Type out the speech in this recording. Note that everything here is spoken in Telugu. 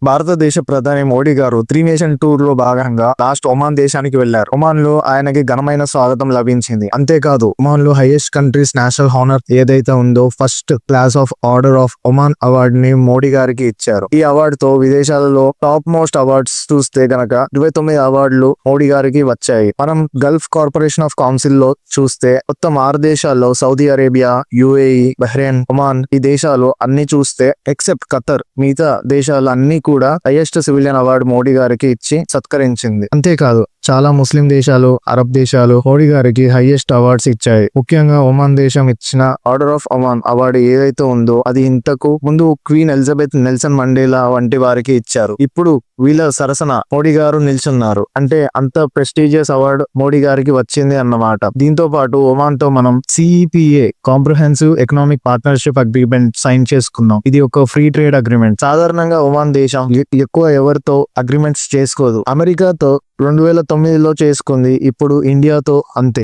భారతదేశ ప్రధాని మోడీ గారు 3 నేషన్ టూర్ లో భాగంగా లాస్ట్ ఒమాన్ దేశానికి వెళ్లారు. ఒమాన్ లో ఆయనకి ఘనమైన స్వాగతం లభించింది. అంతేకాదు ఒమాన్ లో హైయెస్ట్ కంట్రీస్ నేషనల్ హానర్ ఏదైతే ఉందో first class of order of Oman award ని మోడీ గారికి ఇచ్చారు. ఈ అవార్డు తో విదేశాలలో టాప్ మోస్ట్ అవార్డ్స్ చూస్తే గనక 29 అవార్డులు మోడీ గారికి వచ్చాయి. మనం గల్ఫ్ కార్పొరేషన్ ఆఫ్ కౌన్సిల్ లో చూస్తే మొత్తం 6 దేశాల్లో Saudi Arabia, UAE, Bahrain, Oman ఈ దేశాలు అన్ని చూస్తే ఎక్సెప్ట్ ఖతర్ మిగతా దేశాలు అన్ని కూడా హైయెస్ట్ సివిలియన్ అవార్డు మోడీ గారికి ఇచ్చి సత్కరించింది. అంతేకాదు చాలా ముస్లిం దేశాలు, అరబ్ దేశాలు మోడీ గారికి హైయెస్ట్ అవార్డ్స్ ఇచ్చాయి. ముఖ్యంగా ఒమాన్ దేశం ఇచ్చిన ఆర్డర్ ఆఫ్ ఒమాన్ అవార్డు ఏదైతే ఉందో అది ఇంతకు ముందు క్వీన్ ఎలిజబెత్, నెల్సన్ మండేలా వంటి వారికి ఇచ్చారు. ఇప్పుడు వీళ్ళ సరసన మోడీ గారు నిల్చున్నారు. అంటే అంత ప్రెస్టీజియస్ అవార్డు మోడీ గారికి వచ్చింది అన్నమాట. దీంతో పాటు ఒమాన్ తో మనం CEPA comprehensive economic partnership agreement sign చేసుకున్నాం. ఇది ఒక ఫ్రీ ట్రేడ్ అగ్రిమెంట్. సాధారణంగా ఒమాన్ దేశం ఎక్కువ ఎవరితో అగ్రిమెంట్స్ చేసుకోదు. అమెరికాతో 2009లో చేసుకుంది. ఇప్పుడు ఇండియాతో అంతే.